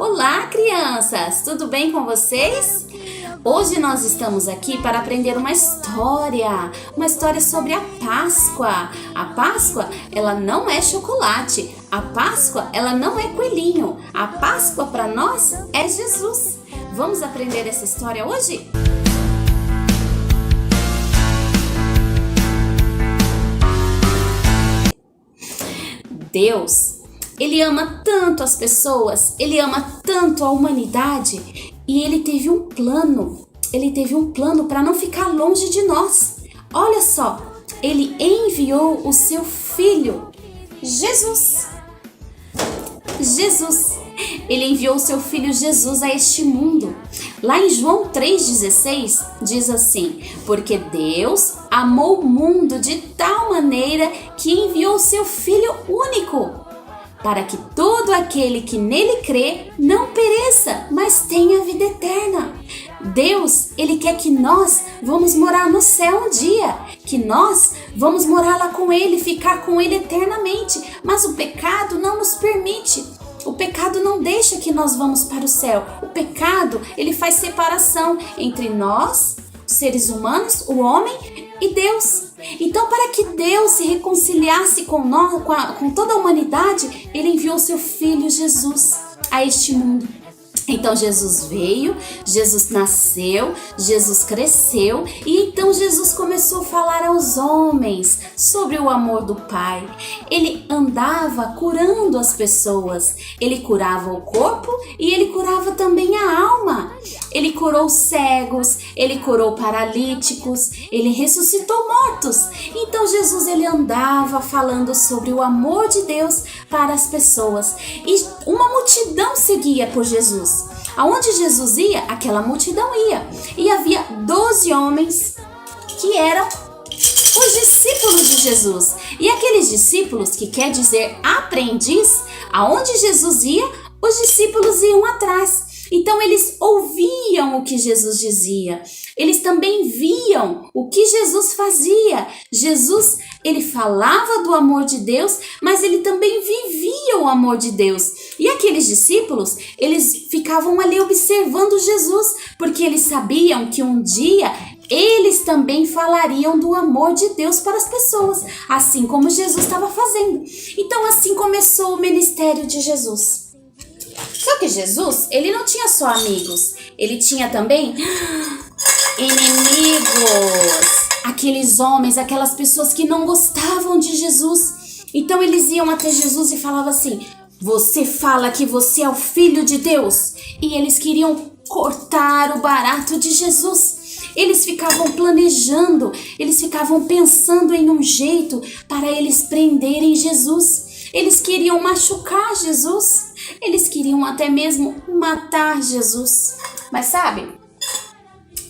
Olá, crianças! Tudo bem com vocês? Hoje nós estamos aqui para aprender uma história sobre a Páscoa. A Páscoa, ela não é chocolate. A Páscoa, ela não é coelhinho. A Páscoa para nós é Jesus. Vamos aprender essa história hoje? Deus, Ele ama tanto as pessoas, Ele ama tanto a humanidade e Ele teve um plano. Ele teve um plano para não ficar longe de nós. Olha só, Ele enviou o seu Filho, Jesus. Ele enviou o seu Filho Jesus a este mundo. Lá em João 3,16 diz assim: porque Deus amou o mundo de tal maneira que enviou o seu Filho único, para que todo aquele que nele crê não pereça, mas tenha vida eterna. Deus, Ele quer que nós vamos morar no céu um dia, que nós vamos morar lá com Ele, ficar com Ele eternamente, mas o pecado não nos permite. O pecado não deixa que nós vamos para o céu. O pecado, ele faz separação entre nós, seres humanos, o homem e Deus. Então, para que Deus se reconciliasse com nós, com toda a humanidade, Ele enviou seu Filho Jesus a este mundo. Então Jesus veio, Jesus nasceu, Jesus cresceu e então Jesus começou a falar aos homens sobre o amor do Pai. Ele andava curando as pessoas, ele curava o corpo e ele curava também a alma. Ele curou cegos, ele curou paralíticos, ele ressuscitou mortos. Então Jesus, ele andava falando sobre o amor de Deus para as pessoas e uma multidão seguia por Jesus. Aonde Jesus ia, aquela multidão ia. E havia 12 homens que eram os discípulos de Jesus. E aqueles discípulos, que quer dizer aprendiz, aonde Jesus ia, os discípulos iam atrás. Então eles ouviam o que Jesus dizia. Eles também viam o que Jesus fazia. Jesus, ele falava do amor de Deus, mas ele também vivia o amor de Deus. E aqueles discípulos, eles ficavam ali observando Jesus, porque eles sabiam que um dia eles também falariam do amor de Deus para as pessoas, assim como Jesus estava fazendo. Então assim começou o ministério de Jesus. Só que Jesus, ele não tinha só amigos, ele tinha também inimigos, aqueles homens, aquelas pessoas que não gostavam de Jesus. Então eles iam até Jesus e falavam assim: você fala que você é o Filho de Deus? E eles queriam cortar o barato de Jesus. Eles ficavam planejando, eles ficavam pensando em um jeito para eles prenderem Jesus. Eles queriam machucar Jesus. Eles queriam até mesmo matar Jesus. Mas sabe,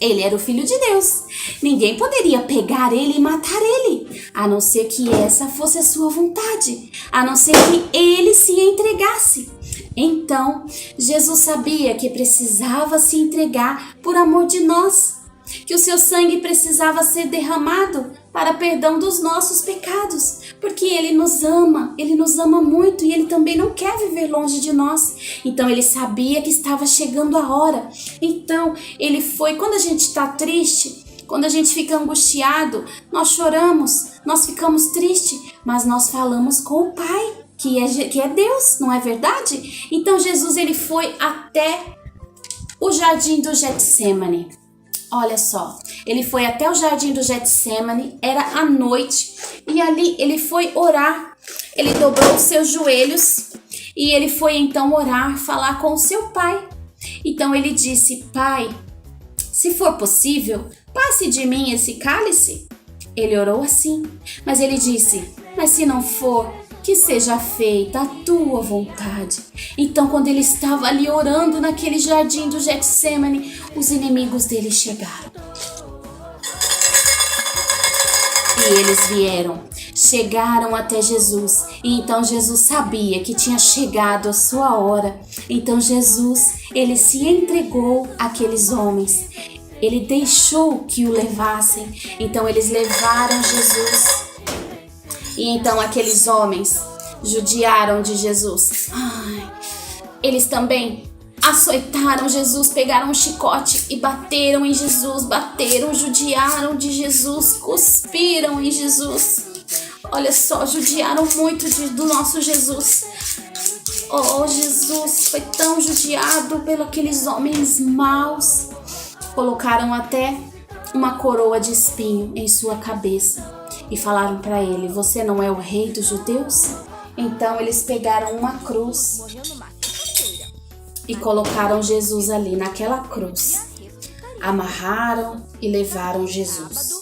ele era o Filho de Deus. Ninguém poderia pegar ele e matar ele, a não ser que essa fosse a sua vontade, a não ser que ele se entregasse. Então, Jesus sabia que precisava se entregar por amor de nós, que o seu sangue precisava ser derramado para perdão dos nossos pecados, porque Ele nos ama muito e Ele também não quer viver longe de nós. Então Ele sabia que estava chegando a hora. Então Ele foi, quando a gente está triste, quando a gente fica angustiado, nós choramos, nós ficamos tristes, mas nós falamos com o Pai, que é Deus, não é verdade? Então Jesus, ele foi até o jardim do Getsêmani. Olha só, ele foi até o jardim do Getsêmani, era à noite, e ali ele foi orar. Ele dobrou os seus joelhos e ele foi então orar, falar com o seu pai. Então ele disse: Pai, se for possível, passe de mim esse cálice. Ele orou assim, mas ele disse: mas se não for, que seja feita a tua vontade. Então, quando ele estava ali orando naquele jardim do Getsêmani, os inimigos dele chegaram. E eles chegaram até Jesus. E então Jesus sabia que tinha chegado a sua hora. Então Jesus, ele se entregou àqueles homens. Ele deixou que o levassem. Então eles levaram Jesus. E então aqueles homens judiaram de Jesus. Eles também açoitaram Jesus, pegaram um chicote e bateram em Jesus, bateram, judiaram de Jesus, cuspiram em Jesus. Olha só, judiaram muito do nosso Jesus. Oh, Jesus foi tão judiado pelos aqueles homens maus. Colocaram até uma coroa de espinho em sua cabeça e falaram para ele: você não é o rei dos judeus? Então eles pegaram uma cruz e colocaram Jesus ali naquela cruz. Amarraram e levaram Jesus.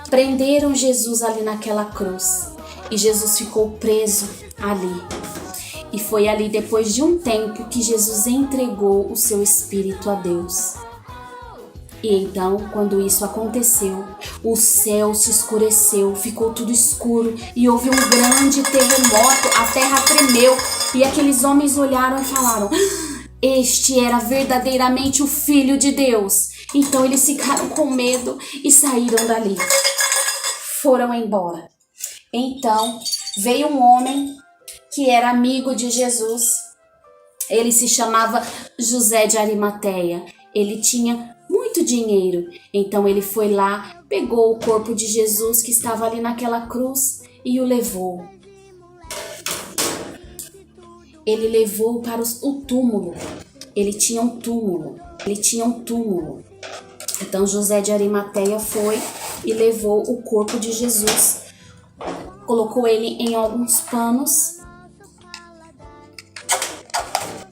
Prenderam Jesus ali naquela cruz. E Jesus ficou preso ali. E foi ali, depois de um tempo, que Jesus entregou o seu espírito a Deus. E então, quando isso aconteceu, o céu se escureceu, ficou tudo escuro e houve um grande terremoto, a terra tremeu e aqueles homens olharam e falaram: este era verdadeiramente o Filho de Deus. Então eles ficaram com medo e saíram dali. Foram embora. Então veio um homem que era amigo de Jesus. Ele se chamava José de Arimateia. Ele tinha muito dinheiro. Então ele foi lá, pegou o corpo de Jesus que estava ali naquela cruz e o levou. Ele levou para o túmulo. Ele tinha um túmulo. Então José de Arimateia foi e levou o corpo de Jesus. Colocou ele em alguns panos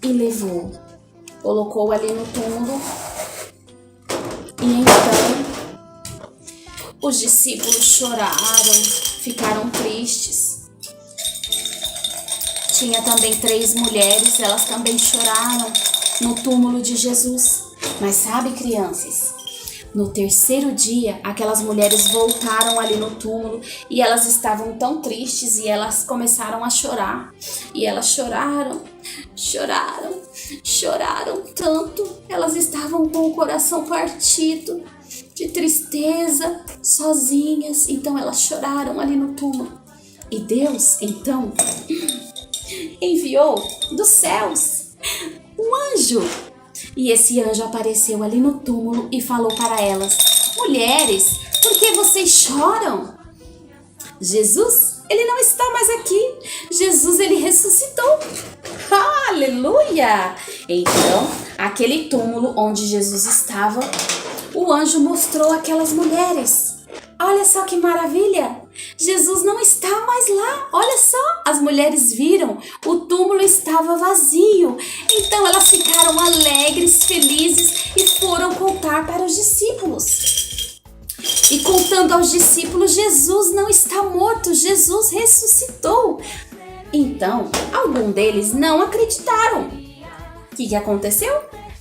e levou. Colocou ali no túmulo. E então os discípulos choraram, ficaram tristes. Tinha também 3 mulheres, elas também choraram no túmulo de Jesus. Mas sabe, crianças, no terceiro dia, aquelas mulheres voltaram ali no túmulo e elas estavam tão tristes e elas começaram a chorar. E elas choraram tanto. Elas estavam com o coração partido, de tristeza, sozinhas. Então elas choraram ali no túmulo. E Deus, então, enviou dos céus um anjo. E esse anjo apareceu ali no túmulo e falou para elas: mulheres, por que vocês choram? Jesus, ele não está mais aqui. Jesus, ele ressuscitou. Aleluia! Então, aquele túmulo onde Jesus estava, o anjo mostrou aquelas mulheres. Olha só que maravilha! Jesus não está mais lá. Olha só, as mulheres viram, o túmulo estava vazio. Então elas ficaram alegres, felizes e foram contar para os discípulos. E contando aos discípulos, Jesus não está morto, Jesus ressuscitou. Então, alguns deles não acreditaram. O que aconteceu?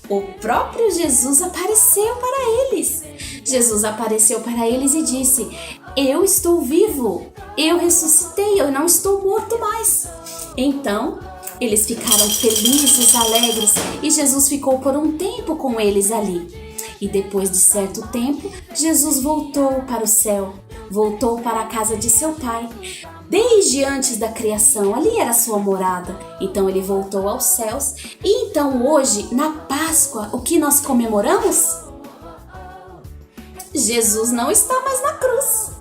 O próprio Jesus apareceu para eles. Jesus apareceu para eles e disse: eu estou vivo, eu ressuscitei, eu não estou morto mais. Então, eles ficaram felizes, alegres, e Jesus ficou por um tempo com eles ali. E depois de certo tempo, Jesus voltou para o céu, voltou para a casa de seu pai. Desde antes da criação, ali era sua morada. Então ele voltou aos céus. E então hoje, na Páscoa, o que nós comemoramos? Jesus não está mais na cruz.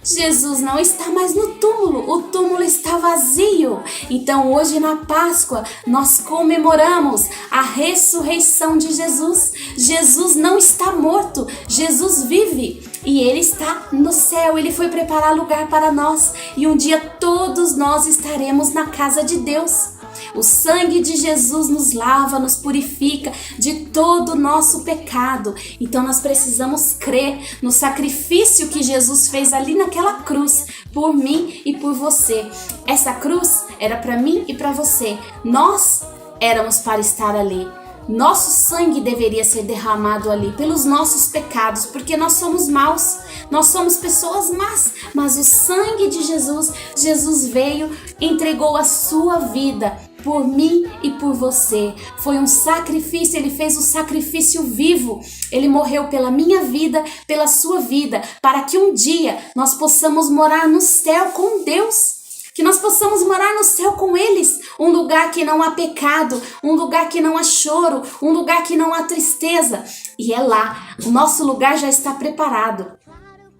Jesus não está mais no túmulo, o túmulo está vazio. Então hoje na Páscoa nós comemoramos a ressurreição de Jesus. Jesus não está morto, Jesus vive e Ele está no céu. Ele foi preparar lugar para nós e um dia todos nós estaremos na casa de Deus. O sangue de Jesus nos lava, nos purifica de todo o nosso pecado. Então nós precisamos crer no sacrifício que Jesus fez ali naquela cruz, por mim e por você. Essa cruz era para mim e para você. Nós éramos para estar ali. Nosso sangue deveria ser derramado ali pelos nossos pecados, porque nós somos maus, nós somos pessoas más, mas o sangue de Jesus, Jesus veio, entregou a sua vida por mim e por você. Foi um sacrifício, ele fez um sacrifício vivo. Ele morreu pela minha vida, pela sua vida, para que um dia nós possamos morar no céu com Deus. Que nós possamos morar no céu com eles, um lugar que não há pecado, um lugar que não há choro, um lugar que não há tristeza. E é lá, o nosso lugar já está preparado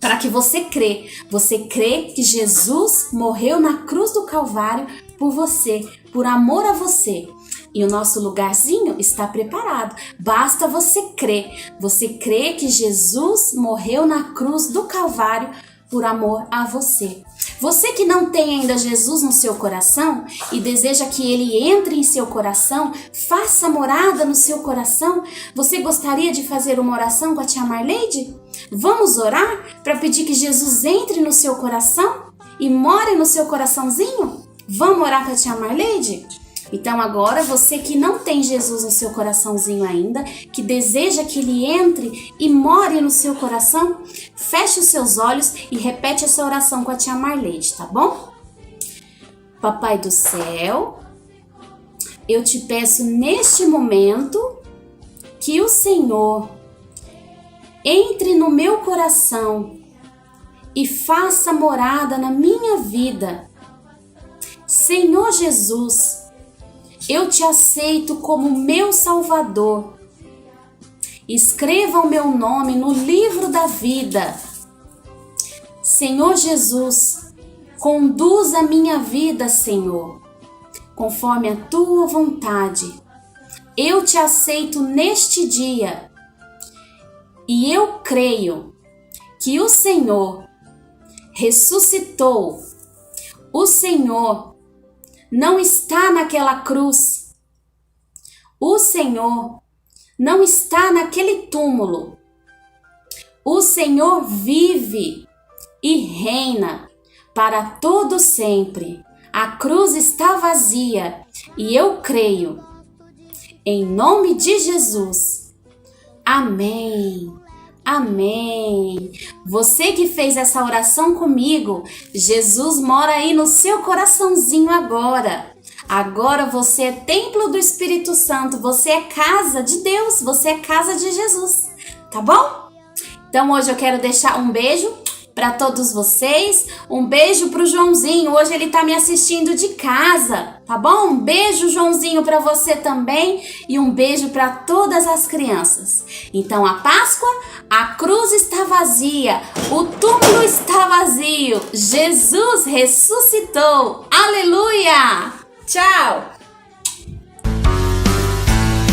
para que você crê. Você crê que Jesus morreu na cruz do Calvário por você, por amor a você. E o nosso lugarzinho está preparado. Basta você crer. Você crê que Jesus morreu na cruz do Calvário por amor a você. Você que não tem ainda Jesus no seu coração e deseja que ele entre em seu coração, faça morada no seu coração, você gostaria de fazer uma oração com a tia Marleide? Vamos orar para pedir que Jesus entre no seu coração e more no seu coraçãozinho? Vamos orar com a tia Marleide? Então agora você que não tem Jesus no seu coraçãozinho ainda, que deseja que ele entre e more no seu coração, feche os seus olhos e repete essa oração com a tia Marleide, tá bom? Papai do céu, eu te peço neste momento que o Senhor entre no meu coração e faça morada na minha vida. Senhor Jesus, eu te aceito como meu Salvador. Escreva o meu nome no livro da vida. Senhor Jesus, conduza a minha vida, Senhor, conforme a tua vontade. Eu te aceito neste dia e eu creio que o Senhor ressuscitou. O Senhor não está naquela cruz. O Senhor não está naquele túmulo. O Senhor vive e reina para todo sempre. A cruz está vazia e eu creio. Em nome de Jesus. Amém. Amém. Você que fez essa oração comigo, Jesus mora aí no seu coraçãozinho agora. Agora você é templo do Espírito Santo, você é casa de Deus, você é casa de Jesus, tá bom? Então hoje eu quero deixar um beijo para todos vocês, um beijo pro Joãozinho, hoje ele tá me assistindo de casa, tá bom? Um beijo, Joãozinho, para você também e um beijo para todas as crianças. Então a Páscoa, a cruz está vazia, o túmulo está vazio, Jesus ressuscitou, aleluia! Tchau!